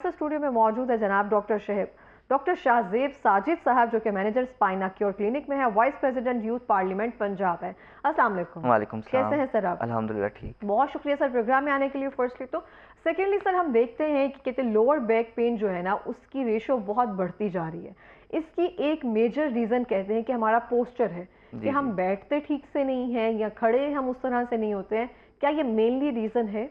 Studio में मौजूद है जनाब डॉक्टर शाहजेब साजिद साहब, जो कि मैनेजर स्पाइना क्योर क्लिनिक में है, vice president youth parliament Punjab है। अस्सलाम वालेकुम। वालेकुम सलाम। कैसे हैं सर आप? अल्हम्दुलिल्लाह ठीक। बहुत शुक्रिया सर प्रोग्राम में आने के लिए फर्स्टली। तो सेकेंडली सर, हम देखते हैं कि कहते लोअर बैक पेन जो है ना, उसकी रेशो बहुत बढ़ती जा रही है। इसकी एक मेजर रीज़न कहते हैं कि हमारा पोस्चर है, कि जी हम जी। बैठते ठीक से नहीं हैं या खड़े हम उस तरह से नहीं होते हैं। क्या ये मेनली रीज़न है?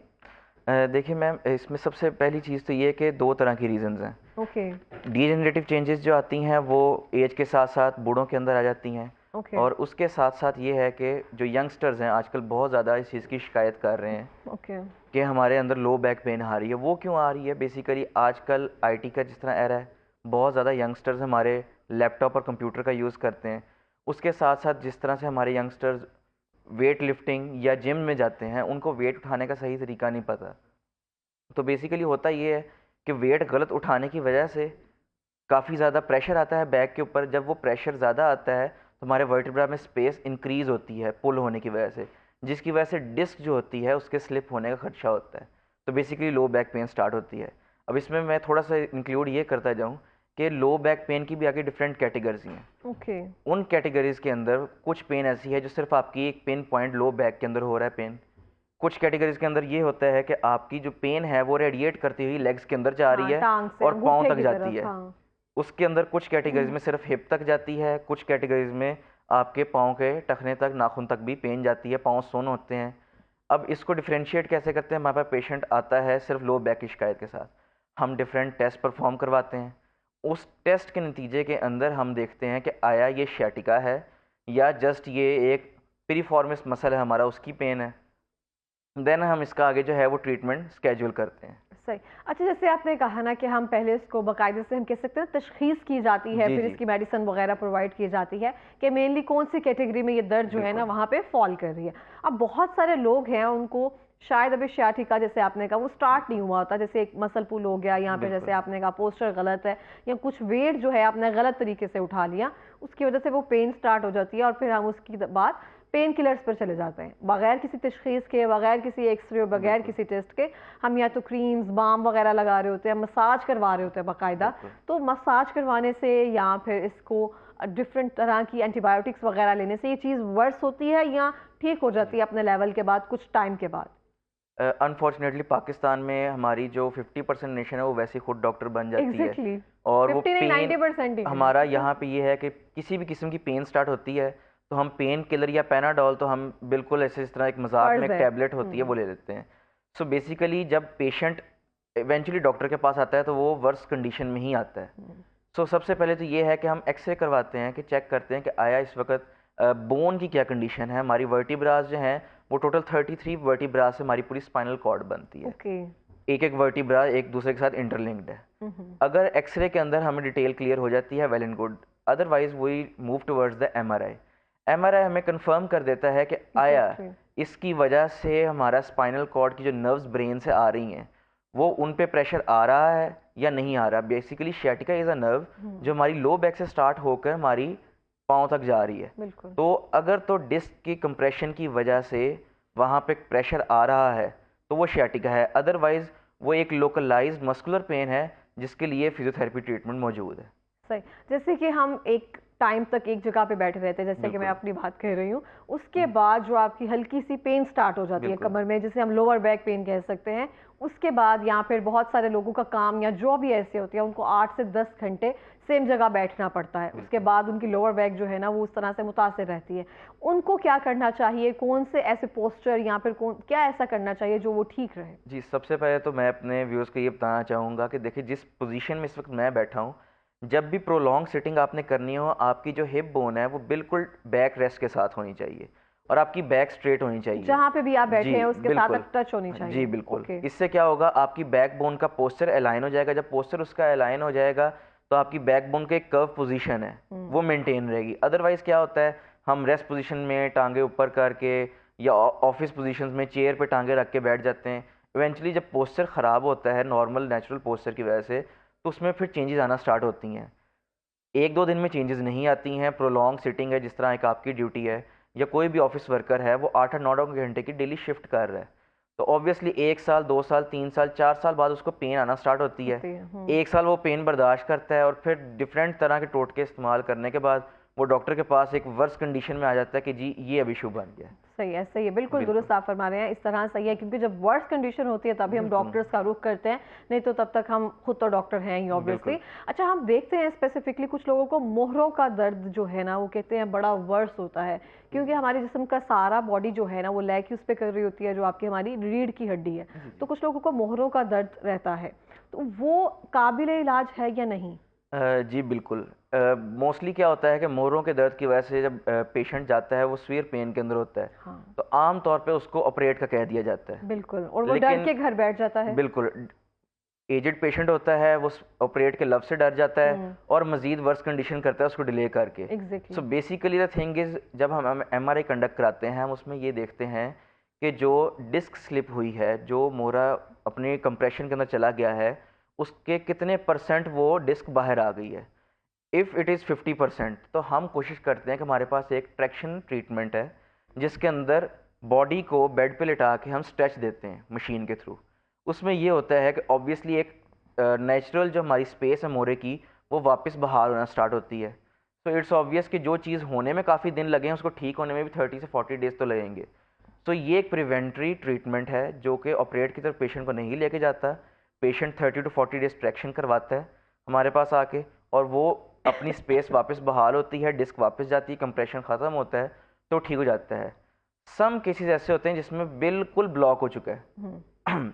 देखिए मैम, इसमें सबसे पहली चीज़ तो ये है कि दो तरह की रीज़न्स हैं। ओके डीजेनरेटिव चेंजेस जो आती हैं वो एज के साथ साथ बूढ़ों के अंदर आ जाती हैं। ओके और उसके साथ साथ ये है कि जो यंगस्टर्स हैं आजकल बहुत ज़्यादा इस चीज़ की शिकायत कर रहे हैं ओके कि हमारे अंदर लो बैक पेन आ रही है। वो क्यों आ रही है? बेसिकली आजकल आईटी का जिस तरह एरा है, बहुत ज़्यादा यंगस्टर्स हमारे लैपटॉप और कंप्यूटर का यूज़ करते हैं। उसके साथ साथ जिस तरह से हमारे यंगस्टर्स वेट लिफ्टिंग या जिम में जाते हैं, उनको वेट उठाने का सही तरीका नहीं पता। तो बेसिकली होता ये है कि वेट गलत उठाने की वजह से काफ़ी ज़्यादा प्रेशर आता है बैक के ऊपर। जब वो प्रेशर ज़्यादा आता है तो हमारे वर्टिब्रा में स्पेस इंक्रीज़ होती है पुल होने की वजह से, जिसकी वजह से डिस्क जो होती है उसके स्लिप होने का खदशा होता है। तो basically low back pain start होती है। अब इसमें मैं थोड़ा सा इंक्लूड ये करता जाऊँ कि लो बैक पेन की भी आगे डिफरेंट कैटेगरीज हैं। ओके उन कैटेगरीज के अंदर कुछ पेन ऐसी है जो सिर्फ आपकी एक पेन पॉइंट लो बैक के अंदर हो रहा है पेन। कुछ कैटेगरीज के अंदर ये होता है कि आपकी जो पेन है वो रेडिएट करती हुई लेग्स के अंदर जा रही हाँ, है टांग से और पाँव अंगूठे तक की जाती तरफ। है। हाँ। उसके अंदर कुछ कैटेगरीज में सिर्फ हिप तक जाती है, कुछ कैटेगरीज में आपके पाँव के टखने तक, नाखून तक भी पेन जाती है, पाँव सुन्न होते हैं। अब इसको डिफ्रेंशिएट कैसे करते हैं? हमारे पास पेशेंट आता है सिर्फ लो बैक की शिकायत के साथ, हम डिफरेंट टेस्ट परफॉर्म करवाते हैं। उस टेस्ट के नतीजे के अंदर हम देखते हैं कि आया ये शैटिका है या जस्ट ये एक पिरिफॉर्मिस मसल है हमारा, उसकी पेन है। देन हम इसका आगे जो है वो ट्रीटमेंट स्केड्यूल करते हैं। सही। अच्छा, जैसे आपने कहा ना कि हम पहले इसको बाकायदे से हम कह सकते हैं तशखीस की जाती है, जी फिर जी इसकी मेडिसिन वगैरह प्रोवाइड की जाती है कि मेनली कौन सी कैटेगरी में ये दर्द जो है ना बिल्कुल। वहाँ पे फॉल कर रही है। अब बहुत सारे लोग हैं, उनको शायद अभी sciatica जैसे आपने कहा वो स्टार्ट नहीं हुआ होता, जैसे एक मसल पुल हो गया, यहाँ पे जैसे बिल्कुल। आपने कहा पोस्चर गलत है या कुछ वेट जो है आपने गलत तरीके से उठा लिया, उसकी वजह से वो पेन स्टार्ट हो जाती है और फिर हम उसकी बाद पेन किलर्स पर चले जाते हैं बगैर किसी तशखीस के, बगैर किसी एक्सरे, बगैर बिल्कुल। किसी टेस्ट के। हम या तो क्रीम्स बाम वगैरह लगा रहे होते हैं, मसाज करवा रहे होते हैं बाकायदा। बिल्कुल। तो मसाज करवाने से या फिर इसको डिफरेंट तरह की एंटीबायोटिक्स वगैरह लेने से ये चीज़ वर्स होती है या ठीक हो जाती जी। है अपने लेवल के बाद, कुछ टाइम के बाद? अनफॉर्चुनेटली पाकिस्तान में हमारी जो 50% नेशन है वो वैसे ही खुद डॉक्टर बन जाती है। एग्जैक्टली। और वो 50 नहीं, पेन 90% हमारा इवन। यहाँ पे ये है कि किसी भी किस्म की पेन स्टार्ट होती है तो हम पेन किलर या पैनाडोल, तो हम बिल्कुल ऐसे इस तरह एक मजाक में फर्ज एक है। टैबलेट होती है वो ले लेते हैं। सो बेसिकली जब पेशेंट इवेंचुअली डॉक्टर के पास आता है तो वो वर्स कंडीशन में ही आता है। सो सबसे पहले तो ये है कि हम एक्सरे करवाते हैं, कि चेक करते हैं कि आया इस वक्त बोन की क्या कंडीशन है। हमारी वर्टिब्रास जो हैं वो टोटल 33 वर्टिब्रास से हमारी पूरी स्पाइनल कॉर्ड बनती है। ओके। एक एक वर्टिब्रा एक दूसरे के साथ इंटरलिंक्ड है। अगर एक्सरे के अंदर हमें डिटेल क्लियर हो जाती है, well and good. Otherwise we move towards the MRI. MRI हमें कंफर्म कर देता है कि आया एग्जैक्टली। इसकी वजह से हमारा स्पाइनल कॉर्ड की जो नर्व्स ब्रेन से आ रही हैं वो उन पे प्रेशर आ रहा है या नहीं आ रहा। Basically sciatica is a nerve जो हमारी लो बैक से स्टार्ट होकर हमारी पाँव तक जा रही है। बिल्कुल तो अगर तो डिस्क की कंप्रेशन की वजह से वहाँ पे प्रेशर आ रहा है तो वो शैटिका है। अदरवाइज वो एक लोकलाइज्ड मस्कुलर पेन है जिसके लिए फिजियोथेरेपी ट्रीटमेंट मौजूद है। सही। जैसे कि हम एक टाइम तक एक जगह पे बैठे रहते हैं, जैसे कि मैं बिल्कुल। अपनी बात कर रही हूँ, उसके बाद जो आपकी हल्की सी पेन स्टार्ट हो जाती है बिल्कुल। कमर में, जिसे हम लोअर बैक पेन कह सकते हैं। उसके बाद या फिर बहुत सारे लोगों का काम या जो भी ऐसे होती है, उनको 8 से 10 घंटे सेम जगह बैठना पड़ता है। उसके बाद उनकी लोअर बैक जो है ना वो उस तरह से मुतासर रहती है। उनको क्या करना चाहिए? कौन से ऐसे पोस्चर या फिर कौन क्या ऐसा करना चाहिए जो वो ठीक रहे? जी, सबसे पहले तो मैं अपने व्यूअर्स को ये बताना चाहूँगा कि देखिए जिस पोजीशन में इस वक्त मैं बैठा हूँ, जब भी प्रोलॉन्ग सिटिंग आपने करनी हो, आपकी जो हिप बोन है वो बिल्कुल बैक रेस्ट के साथ होनी चाहिए और आपकी बैक स्ट्रेट होनी चाहिए। जहाँ पे भी आप बैठे जी हैं उसके साथ बिल्कुल। टच होनी जी चाहिए। बिल्कुल। ओके। इससे क्या होगा, आपकी बैक बोन का पोस्चर अलाइन हो जाएगा। जब पोस्चर उसका अलाइन हो जाएगा तो आपकी बैक बोन का एक कर्व पोजीशन है वो मेंटेन रहेगी। अदरवाइज क्या होता है, हम रेस्ट पोजीशन में टांगे ऊपर करके या ऑफिस पोजीशंस में चेयर पे टांगे रख के बैठ जाते हैं। इवेंचुअली जब पोस्चर ख़राब होता है नॉर्मल नेचुरल पोस्चर की वजह से, तो उसमें फिर चेंजेस आना स्टार्ट होती हैं। एक दो दिन में चेंजेस नहीं आती हैं। प्रोलॉन्ग सिटिंग है, जिस तरह एक आपकी ड्यूटी है या कोई भी ऑफिस वर्कर है वो 8 और 9 घंटे की डेली शिफ्ट कर रहा है, तो ऑब्वियसली 1 साल, 2 साल, 3 साल, 4 साल बाद उसको पेन आना स्टार्ट होती है। होती है। 1 साल वो पेन बर्दाश्त करता है और फिर डिफरेंट तरह के टोटके इस्तेमाल करने के बाद वो डॉक्टर के पास एक वर्स कंडीशन में आ जाता है कि जी ये अब इशू बन गया है। सही है, बिल्कुल बिल्कुल दुरुस्त आप फरमा रहे हैं, इस तरह सही है, क्योंकि जब वर्स कंडीशन होती है तभी हम बिल्कुल डॉक्टर्स का रुख करते हैं, नहीं तो तब तक हम खुद तो डॉक्टर हैं ही ऑब्वियसली। बिल्कुल अच्छा, हम देखते हैं स्पेसिफिकली कुछ लोगों को मोहरों का दर्द जो है ना, वो कहते हैं बड़ा वर्स होता है, क्योंकि हमारे जिस्म का सारा बॉडी जो है ना वो लैग यूज पे कर रही होती है, जो आपकी हमारी रीढ़ की हड्डी है। तो कुछ लोगों को मोहरों का दर्द रहता है, तो वो काबिल इलाज है या नहीं? जी बिल्कुल। मोस्टली क्या होता है कि मोरों के दर्द की वजह से जब पेशेंट जाता है वो सीवियर पेन के अंदर होता है, हाँ, तो आम तौर पे उसको ऑपरेट का कह दिया जाता है। बिल्कुल, और वो डर लेकिन के घर बैठ जाता है। बिल्कुल एजेड पेशेंट होता है, वो ऑपरेट के लफ्ज़ से डर जाता है हम्म, और मज़ीद वर्स कंडीशन करता है उसको डिले करके। Exactly. So basically the thing is, जब हम एमआरआई कंडक्ट कराते हैं हम उसमें ये देखते हैं कि जो डिस्क स्लिप हुई है, जो मोरा अपने कंप्रेशन के अंदर चला गया है, उसके कितने परसेंट वो डिस्क बाहर आ गई है। इफ़ इट इज़ 50%, तो हम कोशिश करते हैं कि हमारे पास एक ट्रैक्शन ट्रीटमेंट है जिसके अंदर बॉडी को बेड पे लिटा के हम स्ट्रेच देते हैं मशीन के थ्रू। उसमें ये होता है कि ऑब्वियसली एक नेचुरल जो हमारी स्पेस है मोरे की, वो वापस बहाल होना स्टार्ट होती है। तो इट्स ऑब्वियस कि जो चीज़ होने में काफ़ी दिन लगे हैं उसको ठीक होने में भी 30 से 40 डेज तो लगेंगे। तो ये एक प्रिवेंटरी ट्रीटमेंट है जो कि ऑपरेट की तरफ पेशेंट को नहीं लेके जाता। पेशेंट 30 टू 40 डेज ट्रैक्शन करवाता है हमारे पास आके, और वो अपनी स्पेस वापस बहाल होती है, डिस्क वापस जाती है, कंप्रेशन ख़त्म होता है, तो ठीक हो जाता है। सम केसेस ऐसे होते हैं जिसमें बिल्कुल ब्लॉक हो चुका है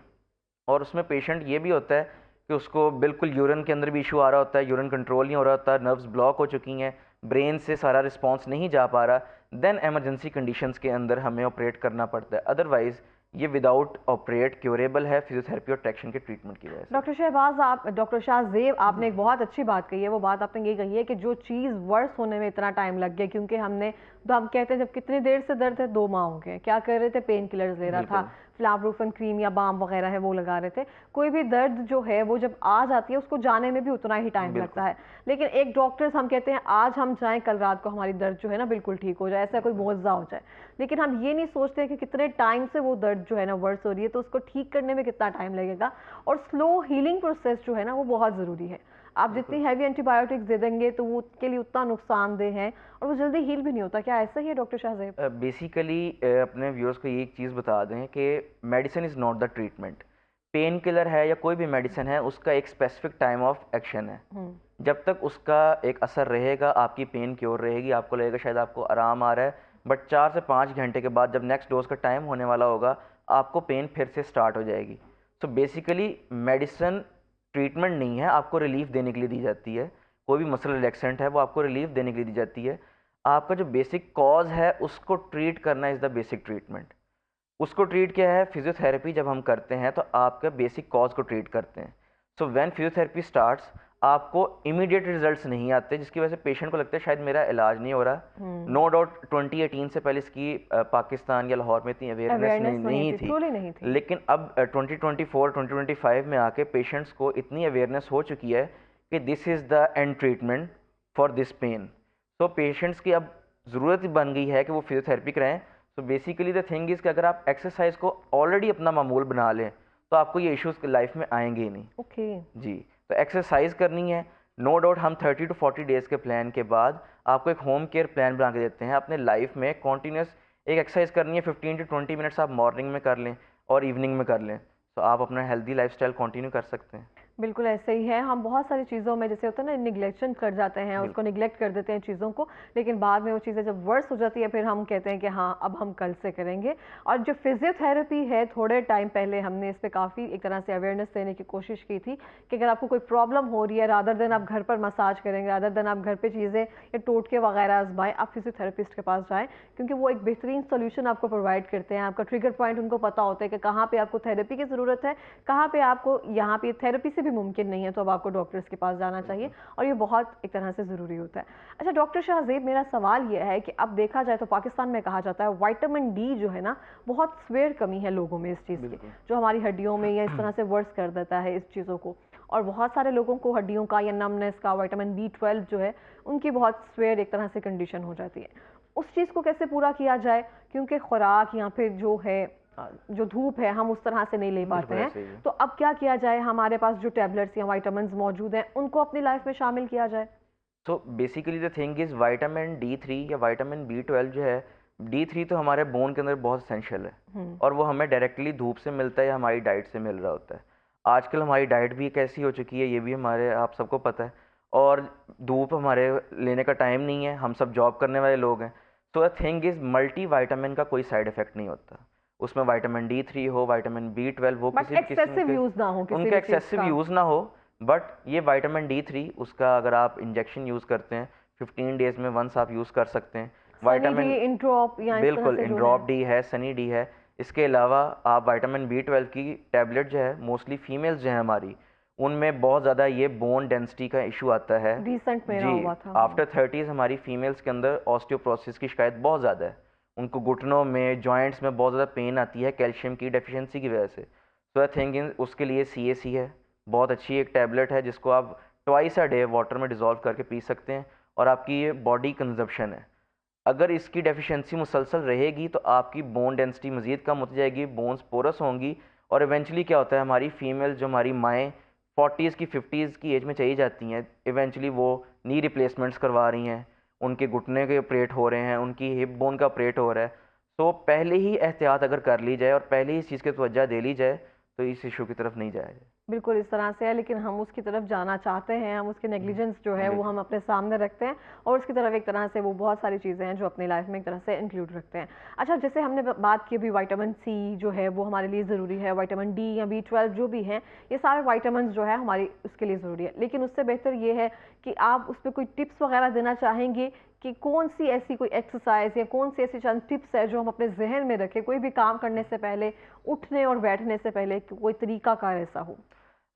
और उसमें पेशेंट ये भी होता है कि उसको बिल्कुल यूरिन के अंदर भी इशू आ रहा होता है, यूरिन कंट्रोल नहीं हो रहा होता, नर्व्स ब्लॉक हो चुकी हैं, ब्रेन से सारा रिस्पांस नहीं जा पा रहा, देन एमरजेंसी कंडीशंस के अंदर हमें ऑपरेट करना पड़ता है। अदरवाइज़ ये विदाउट ऑपरेट क्योरेबल है फिजियोथेरेपी और ट्रैक्शन के ट्रीटमेंट की वजह से। डॉक्टर शाहजेब, आपने एक बहुत अच्छी बात कही है। वो बात आपने ये कही है कि जो चीज़ वर्स होने में इतना टाइम लग गया, क्योंकि हम कहते हैं जब कितनी देर से दर्द है, 2 माह हो गए, क्या कर रहे थे, पेन किलर्स ले रहा था, बिल्कुल फ्लाब्रूफन क्रीम या बाम वगैरह है वो लगा रहे थे। कोई भी दर्द जो है वो जब आ जाती है उसको जाने में भी उतना ही टाइम बिल्कुल लगता है। लेकिन एक डॉक्टर्स हम कहते हैं आज हम जाएं, कल रात को हमारी दर्द जो है ना बिल्कुल ठीक हो जाए, ऐसा कोई मुआवजा हो जाए। लेकिन हम ये नहीं सोचते कि कितने टाइम से वो दर्द जो है ना वर्स हो रही है, तो उसको ठीक करने में कितना टाइम लगेगा। और स्लो हीलिंग प्रोसेस जो है ना वो बहुत ज़रूरी है। आप जितनी हैवी एंटीबायोटिक्स दे देंगे तो वो उसके लिए उतना नुकसानदेह है और वो जल्दी हील भी नहीं होता। क्या ऐसा ही है डॉक्टर शाहजेब? बेसिकली अपने व्यूअर्स को ये एक चीज़ बता दें कि medicine is not the treatment. Pain killer है या कोई भी मेडिसिन है, उसका एक स्पेसिफिक टाइम ऑफ एक्शन है। जब तक उसका एक असर रहेगा, आपकी पेन क्योर रहेगी, आपको लगेगा शायद आपको आराम आ रहा है, बट 4 से 5 घंटे के बाद जब नेक्स्ट डोज का टाइम होने वाला होगा, आपको पेन फिर से स्टार्ट हो जाएगी। सो बेसिकली मेडिसिन ट्रीटमेंट नहीं है, आपको रिलीफ देने के लिए दी जाती है। कोई भी मसल रिलैक्सेंट है वो आपको रिलीफ देने के लिए दी जाती है। आपका जो बेसिक कॉज है उसको ट्रीट करना इज़ द बेसिक ट्रीटमेंट। उसको ट्रीट क्या है, फिजियोथेरेपी जब हम करते हैं तो आपके बेसिक कॉज को ट्रीट करते हैं। सो व्हेन फिजियोथेरेपी स्टार्ट्स, आपको इमीडिएट रिजल्ट्स नहीं आते, जिसकी वजह से पेशेंट को लगता है शायद मेरा इलाज नहीं हो रहा। नो डाउट 2018 से पहले इसकी पाकिस्तान या लाहौर में इतनी अवेयरनेस नहीं थी, ट्रूली नहीं थी। लेकिन अब 2024 2025 में आके पेशेंट्स को इतनी अवेयरनेस हो चुकी है कि this is the end treatment for this pain. तो पेशेंट्स की अब ज़रूरत ही बन गई है कि वो फिजियोथेरेपी कराएं। तो बेसिकली द थिंग इज़ कि अगर आप एक्सरसाइज को ऑलरेडी अपना मामूल बना लें तो आपको ये इश्यूज़ लाइफ में आएंगे ही नहीं। ओके जी, तो एक्सरसाइज करनी है। नो डाउट हम 30 टू 40 डेज़ के प्लान के बाद आपको एक होम केयर प्लान बना के देते हैं। अपने लाइफ में कॉन्टीन्यूस एक एक्सरसाइज करनी है, 15 टू 20 मिनट्स आप मॉर्निंग में कर लें और इवनिंग में कर लें, तो आप अपना हेल्दी लाइफस्टाइल कंटिन्यू कर सकते हैं। बिल्कुल ऐसे ही है। हम बहुत सारी चीज़ों में जैसे होता है ना निगलेक्शन कर जाते हैं, उसको निगलेक्ट कर देते हैं चीज़ों को, लेकिन बाद में वो चीज़ें जब वर्स हो जाती है फिर हम कहते हैं कि हाँ अब हम कल से करेंगे। और जो फिजियोथेरेपी है, थोड़े टाइम पहले हमने इस पर काफ़ी एक तरह से अवेयरनेस देने की कोशिश की थी कि अगर आपको कोई प्रॉब्लम हो रही है, रादर देन आप घर पर मसाज करेंगे, रादर देन आप घर पर चीज़ें या टोटके वगैरह आजमाएं, आप फिजियोथेरेपिस्ट के पास जाएँ, क्योंकि वो एक बेहतरीन सोल्यूशन आपको प्रोवाइड करते हैं। आपका ट्रिगर पॉइंट उनको पता होता है कि कहाँ पर आपको थेरेपी की ज़रूरत है, कहाँ पर आपको यहाँ पर थेरेपी से भी मुमकिन नहीं है तो अब आपको डॉक्टर्स के पास जाना चाहिए, और ये बहुत एक तरह से ज़रूरी होता है। अच्छा डॉक्टर शाहजेब, मेरा सवाल ये है कि अब देखा जाए तो पाकिस्तान में कहा जाता है विटामिन डी जो है ना बहुत स्वेयर कमी है लोगों में इस चीज़ की, जो हमारी हड्डियों में या इस तरह से वर्स कर देता है इस चीज़ों को। और बहुत सारे लोगों को हड्डियों का या नमनेस का, विटामिन B12 जो है उनकी बहुत स्वेयर एक तरह से कंडीशन हो जाती है। उस चीज़ को कैसे पूरा किया जाए, क्योंकि खुराक या फिर जो है जो धूप है हम उस तरह से नहीं ले पाते बिल्कुल ऐसे ही हैं, है। तो अब क्या किया जाए? हमारे पास जो टैबलेट्स या विटामिन मौजूद हैं उनको अपनी लाइफ में शामिल किया जाए? So basically the thing is vitamin D3 या विटामिन B12 जो है, D3 तो हमारे बोन के अंदर बहुत एसेंशियल है और वो हमें डायरेक्टली धूप से मिलता है या हमारी डाइट से मिल रहा होता है। आजकल हमारी डाइट भी कैसी हो चुकी है ये भी हमारे आप सबको पता है, और धूप हमारे लेने का टाइम नहीं है, हम सब जॉब करने वाले लोग हैं। तो the thing is multi vitamin का कोई साइड इफेक्ट नहीं होता, उसमें विटामिन D3 हो, विटामिन B12 हो, बट किसी किस्म एक्सेसिव के यूज ना हो किसी उनका भी चीज एक्सेसिव का। यूज़ ना हो। बट ये विटामिन D3 उसका अगर आप इंजेक्शन यूज़ करते हैं 15 डेज में वंस आप यूज़ कर सकते हैं। सनी विटामिन डी, इंट्रोप या इस तरह बिल्कुल से जो है। इंड्रॉप डी है, सनी डी है। इसके अलावा आप विटामिन B12 की टैबलेट जो है, मोस्टली फीमेल्स जो है हमारी, उनमें बहुत ज़्यादा ये बोन डेंसिटी का इशू आता है। रिसेंट मेरा जी, हुआ था। आफ्टर 30s हमारी फीमेल्स के अंदर ऑस्टियोप्रोसिस की शिकायत बहुत ज़्यादा है, उनको घुटनों में, जॉइंट्स में बहुत ज़्यादा पेन आती है कैल्शियम की डेफिशिएंसी की वजह से। तो आई थिंक उसके लिए CAC है, बहुत अच्छी एक टैबलेट है जिसको आप ट्वाइस अ डे वाटर में डिज़ोल्व करके पी सकते हैं, और आपकी ये बॉडी कंजप्शन है, अगर इसकी डेफिशिएंसी मुसलसल रहेगी तो आपकी बोन डेंसिटी मज़ीद कम होती जाएगी, बोन्स पोरस होंगी, और इवेंचुअली क्या होता है, हमारी फीमेल जो हमारी माएँ 40s की 50s की एज में चली जाती हैं, इवेंचुअली वो नी रिप्लेसमेंट्स करवा रही हैं, उनके घुटने के ऑपरेट हो रहे हैं, उनकी हिप बोन का ऑपरेट हो रहा है। तो पहले ही एहतियात अगर कर ली जाए और पहले ही इस चीज़ की तवज्जो दे ली जाए तो इस इशू की तरफ नहीं जाया जाए। बिल्कुल इस तरह से है, लेकिन हम उसकी तरफ जाना चाहते हैं, हम उसके नेग्लिजेंस जो है वो बिल्कुल हम अपने सामने रखते हैं, और उसकी तरफ एक तरह से वो बहुत सारी चीज़ें हैं जो अपनी लाइफ में एक तरह से इंक्लूड रखते हैं। अच्छा, जैसे हमने बात की अभी विटामिन C जो है वो हमारे लिए ज़रूरी है, विटामिन D या B12 जो भी हैं, ये सारे विटामिन जो है हमारी उसके लिए ज़रूरी है, लेकिन उससे बेहतर ये है कि आप उस पर कोई टिप्स वगैरह देना चाहेंगे कि कौन सी ऐसी कोई एक्सरसाइज या कौन सी ऐसी चंद टिप्स है जो हम अपने जहन में रखें कोई भी काम करने से पहले, उठने और बैठने से पहले, कि कोई तरीकाकार ऐसा हो?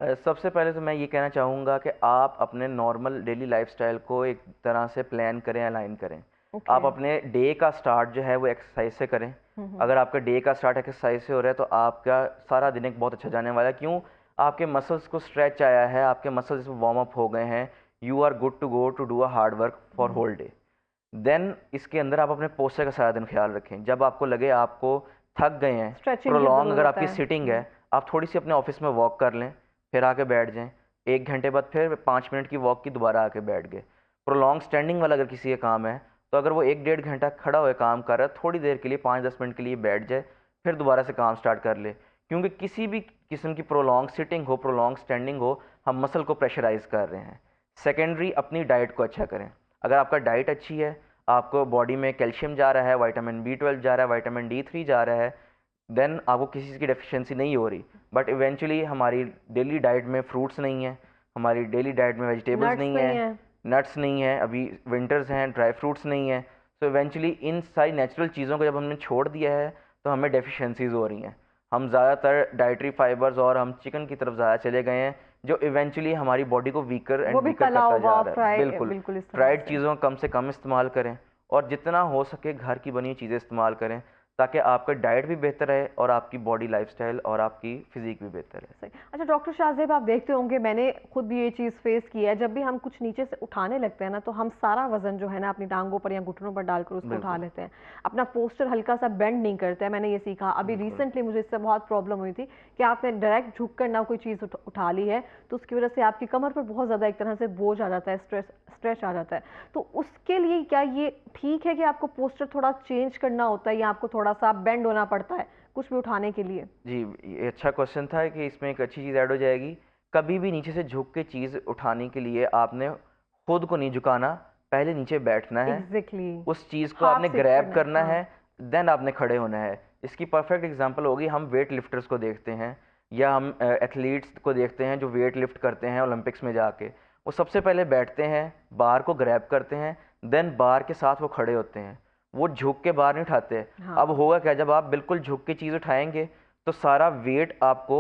सबसे पहले तो मैं ये कहना चाहूँगा कि आप अपने नॉर्मल डेली लाइफस्टाइल को एक तरह से प्लान करें, अलाइन करें। ओके। आप अपने डे का स्टार्ट जो है वो एक्सरसाइज से करें। अगर आपका डे का स्टार्ट एक्सरसाइज से हो रहा है तो आपका सारा दिन एक बहुत अच्छा जाने वाला है। क्यों? आपके मसल्स को स्ट्रेच आया है, आपके मसल्स वार्म अप हो गए हैं, you are good to go to do a hard work for whole day. Then इसके अंदर आप अपने पोस्चर का सारा दिन ख्याल रखें। जब आपको लगे आपको थक गए हैं, स्ट्रेचिंग की प्रोलॉन्ग अगर ज़रूरत आपकी है। सिटिंग है, आप थोड़ी सी अपने ऑफिस में वॉक कर लें, फिर आके बैठ जाएं। 1 घंटे बाद फिर 5 मिनट की वॉक की दोबारा आके बैठ गए। प्रोलॉन्ग स्टैंडिंग वाला अगर किसी का काम है तो अगर वो 1 डेढ़ घंटा खड़ा हुए काम कर रहा है, थोड़ी देर के लिए 5-10 मिनट के लिए बैठ जाए, फिर दोबारा से काम स्टार्ट कर ले। क्योंकि किसी भी किस्म की प्रोलॉन्ग सिटिंग हो, प्रोलॉन्ग स्टैंडिंग हो, हम मसल को प्रेशराइज कर रहे हैं। सेकेंडरी, अपनी डाइट को अच्छा करें। अगर आपका डाइट अच्छी है, आपको बॉडी में कैल्शियम जा रहा है, विटामिन B12 जा रहा है, विटामिन D3 जा रहा है, देन आपको किसी चीज़ की डेफिशिएंसी नहीं हो रही। बट इवेंचुअली हमारी डेली डाइट में फ्रूट्स नहीं है, हमारी डेली डाइट में वेजिटेबल्स नट्स नहीं नहीं है, है। नट्स नहीं है, अभी विंटर्स हैं, ड्राई फ्रूट्स नहीं है। तो इवेंचुअली इन सारी नेचुरल चीज़ों को जब हमने छोड़ दिया है तो हमें डेफिशिएंसीज हो रही हैं। हम ज़्यादातर डाइटरी फाइबर्स और हम चिकन की तरफ ज़्यादा चले गए हैं, जो इवेंचुअली हमारी बॉडी को वीकर वो एंड भी वीकर तला करता हुआ जा रहा है। फ्राई, बिल्कुल, बिल्कुल इस तरह फ्राइड से। चीज़ों का कम से कम इस्तेमाल करें और जितना हो सके घर की बनी हुई चीज़ें इस्तेमाल करें, ताकि आपका डाइट भी बेहतर रहे और आपकी बॉडी लाइफस्टाइल और आपकी फिजिक भी बेहतर है। सही। अच्छा डॉक्टर शाहजेब, आप देखते होंगे, मैंने खुद भी ये चीज़ फेस की है, जब भी हम कुछ नीचे से उठाने लगते हैं ना तो हम सारा वजन जो है ना अपनी टांगों पर या घुटनों पर डालकर उसको उठा बिल्कुल लेते हैं, अपना पोस्टर हल्का सा बेंड नहीं करते हैं। मैंने ये सीखा अभी बिल्कुल रिसेंटली, मुझे इससे बहुत प्रॉब्लम हुई थी कि आपने डायरेक्ट झुक कर ना कोई चीज़ उठा ली है तो उसकी वजह से आपकी कमर पर बहुत ज़्यादा एक तरह से बोझ आ जाता है, स्ट्रेच आ जाता है। तो उसके लिए क्या ये ठीक है कि आपको पोस्टर थोड़ा चेंज करना होता है या आपको थोड़ा सा बेंड होना पड़ता है कुछ भी उठाने के लिए? जी, ये अच्छा क्वेश्चन था कि इसमें एक अच्छी चीज़ ऐड हो जाएगी। कभी भी नीचे से झुक के चीज़ उठाने के लिए आपने खुद को नहीं झुकाना, पहले नीचे बैठना है, एग्जैक्टली। उस चीज़ को हाफ आपने सिट ग्रैब करना है, करना हाँ। है, देन आपने खड़े होना है। इसकी परफेक्ट एग्जांपल होगी, हम वेट लिफ्टर्स को देखते हैं या हम एथलीट्स को देखते हैं जो वेट लिफ्ट करते हैं ओलंपिक्स में जाके। वो सबसे पहले बैठते हैं, बार को ग्रैब करते हैं, देन बार के साथ वो खड़े होते हैं, वो झुक के बार नहीं उठाते। हाँ। अब होगा क्या, जब आप बिल्कुल झुक के चीज़ उठाएंगे तो सारा वेट आपको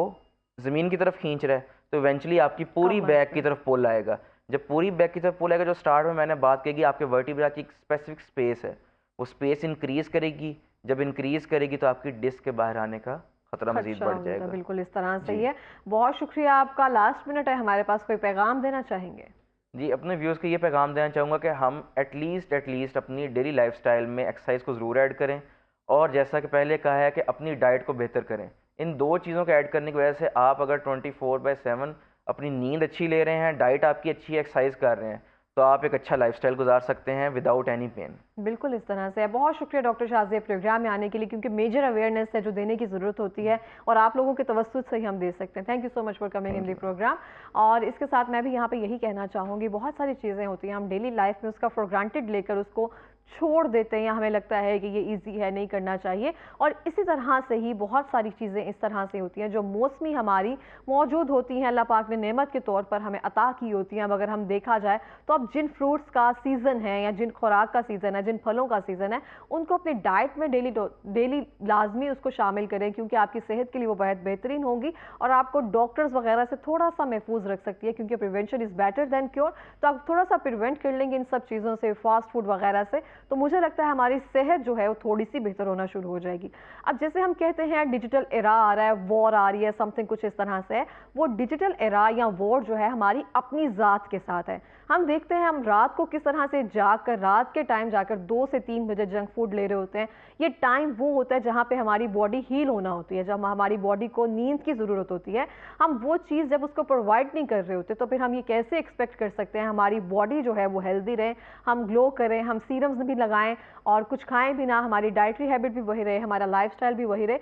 ज़मीन की तरफ खींच रहा है, तो इवेंचुअली आपकी पूरी कमर बैक पे। की तरफ पुल आएगा। जब पूरी बैक की तरफ पुल आएगा, जो स्टार्ट में मैंने बात की कि आपके वर्टिब्रा की एक स्पेसिफिक स्पेस है, वो स्पेस इंक्रीज करेगी। जब इंक्रीज करेगी तो आपकी डिस्क के बाहर आने का खतरा मजीद खदशा बढ़ हो जाता, जाएगा। बिल्कुल इस तरह से जी ही है। बहुत शुक्रिया आपका। लास्ट मिनट है हमारे पास, कोई पैगाम देना चाहेंगे? जी, अपने व्यूज़ को ये पैगाम देना चाहूँगा कि हम एटलीस्ट अपनी डेली लाइफस्टाइल में एक्सरसाइज को ज़रूर ऐड करें और जैसा कि पहले कहा है कि अपनी डाइट को बेहतर करें। इन 2 चीज़ों को ऐड करने की वजह से आप अगर 24/7 अपनी नींद अच्छी ले रहे हैं, डाइट आपकी अच्छी है, एक्सरसाइज कर रहे हैं, तो आप एक अच्छा लाइफस्टाइल गुजार सकते हैं विदाउट एनी पेन। बिल्कुल इस तरह से है। बहुत शुक्रिया डॉक्टर शाज़िया प्रोग्राम में आने के लिए, क्योंकि मेजर अवेयरनेस है जो देने की ज़रूरत होती है और आप लोगों के तवज्जुह से ही हम दे सकते हैं। Thank you so much for coming in the program. और इसके साथ मैं भी यहाँ पे यही कहना चाहूँगी, बहुत सारी चीज़ें होती हैं हम डेली लाइफ में उसका फॉर ग्रांटेड लेकर उसको छोड़ देते हैं या हमें लगता है कि ये इजी है, नहीं करना चाहिए। और इसी तरह से ही बहुत सारी चीज़ें इस तरह से होती हैं जो मौसमी हमारी मौजूद होती हैं, अल्लाह पाक ने नेमत के तौर पर हमें अता की होती हैं। अब अगर हम देखा जाए तो अब जिन फ्रूट्स का सीज़न है या जिन खुराक का सीज़न है, जिन फलों का सीज़न है, उनको अपनी डाइट में डेली लाजमी उसको शामिल करें, क्योंकि आपकी सेहत के लिए वो बहुत बेहतरीन होगी और आपको डॉक्टर्स वगैरह से थोड़ा सा महफूज रख सकती है, क्योंकि prevention is better than cure. तो आप थोड़ा सा प्रिवेंट कर लेंगे इन सब चीज़ों से, फास्ट फूड वगैरह से, तो मुझे लगता है हमारी सेहत जो है वो थोड़ी सी बेहतर होना शुरू हो जाएगी। अब जैसे हम कहते हैं डिजिटल एरा आ रहा है, वॉर आ रही है, समथिंग कुछ इस तरह से है, वो डिजिटल एरा या वॉर जो है हमारी अपनी ज़ात के साथ है। हम देखते हैं हम रात को किस तरह से जाकर, रात के टाइम जाकर 2 से 3 बजे जंक फूड ले रहे होते हैं। ये टाइम वो होता है जहाँ पे हमारी बॉडी हील होना होती है, जब हमारी बॉडी को नींद की ज़रूरत होती है। हम वो चीज़ जब उसको प्रोवाइड नहीं कर रहे होते, तो फिर हम ये कैसे एक्सपेक्ट कर सकते हैं हमारी बॉडी जो है वो हेल्दी रहे, हम ग्लो करें, हम सीरम्स भी लगाएं और कुछ खाएं भी ना, हमारी डाइटरी हैबिट भी वही रहे, हमारा लाइफस्टाइल भी वही रहे।